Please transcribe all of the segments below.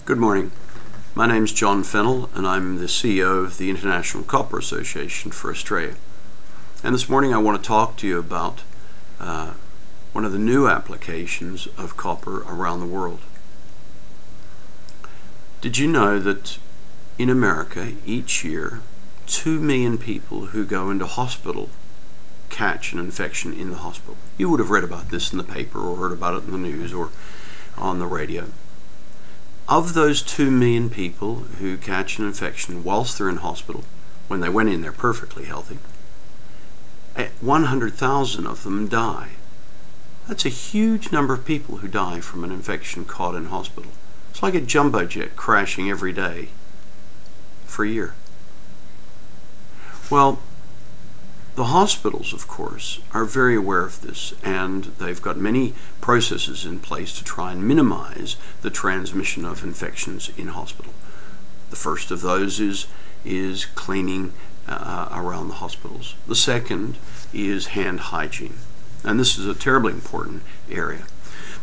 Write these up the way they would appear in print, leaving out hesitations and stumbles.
Good morning. My name's John Fennell, and I'm the CEO of the International Copper Association for Australia. And this morning I want to talk to you about one of the new applications of copper around the world. Did you know that in America each year 2 million people who go into hospital catch an infection in the hospital? You would have read about this in the paper or heard about it in the news or on the radio. Of those 2 million people who catch an infection whilst they're in hospital, when they went in they're perfectly healthy, 100,000 of them die. That's a huge number of people who die from an infection caught in hospital. It's like a jumbo jet crashing every day for a year. Well, the hospitals, of course, are very aware of this, and they've got many processes in place to try and minimize the transmission of infections in hospital. The first of those is cleaning around the hospitals. The second is hand hygiene, and this is a terribly important area.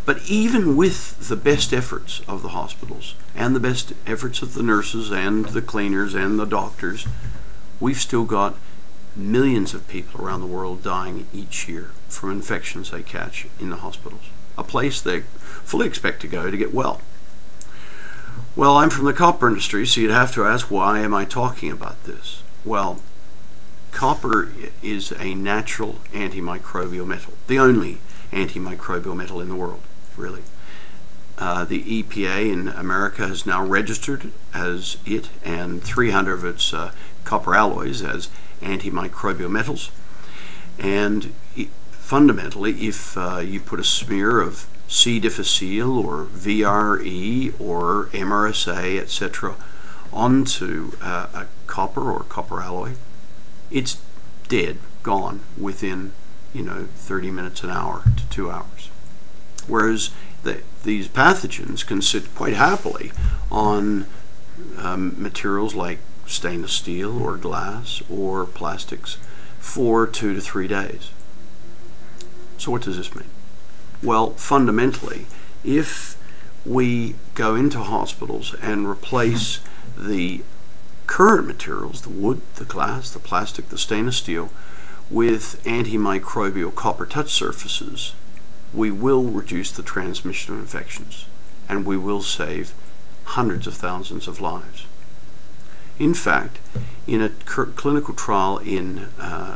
But even with the best efforts of the hospitals and the best efforts of the nurses and the cleaners and the doctors, we've still got millions of people around the world dying each year from infections they catch in the hospitals, a place they fully expect to go to get well. Well, I'm from the copper industry, so you'd have to ask, why am I talking about this? Well, copper is a natural antimicrobial metal, the only antimicrobial metal in the world, really. The EPA in America has now registered as it and 300 of its copper alloys as antimicrobial metals, and fundamentally, if you put a smear of C. difficile or VRE or MRSA, etc., onto a copper or copper alloy, it's dead, gone within 30 minutes, an hour to 2 hours. Whereas these pathogens can sit quite happily on materials like stainless steel or glass or plastics for 2 to 3 days. So what does this mean? Well, fundamentally, if we go into hospitals and replace the current materials, the wood, the glass, the plastic, the stainless steel, with antimicrobial copper touch surfaces, we will reduce the transmission of infections, and we will save hundreds of thousands of lives. In fact, in a clinical trial in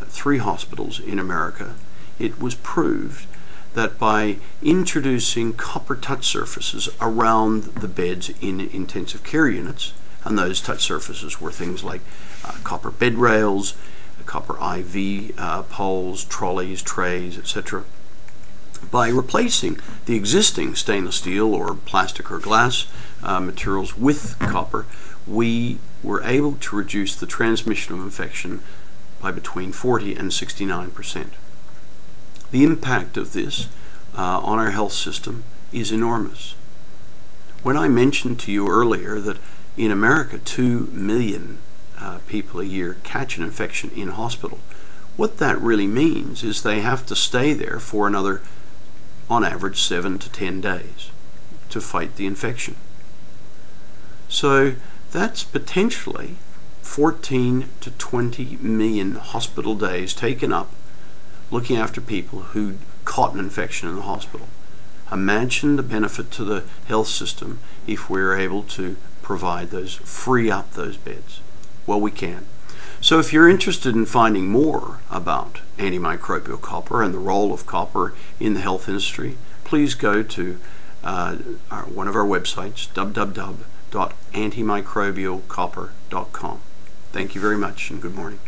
3 hospitals in America, it was proved that by introducing copper touch surfaces around the beds in intensive care units, and those touch surfaces were things like copper bed rails, copper IV poles, trolleys, trays, etc., by replacing the existing stainless steel or plastic or glass materials with copper, we were able to reduce the transmission of infection by between 40 and 69%. The impact of this on our health system is enormous. When I mentioned to you earlier that in America 2 million people a year catch an infection in hospital, what that really means is they have to stay there for another, on average, 7 to 10 days to fight the infection. So that's potentially 14 to 20 million hospital days taken up looking after people who caught an infection in the hospital. Imagine the benefit to the health system if we're able to provide those, free up those beds. Well, we can. So if you're interested in finding more about antimicrobial copper and the role of copper in the health industry, please go to one of our websites, www.antimicrobialcopper.com. Thank you very much, and good morning.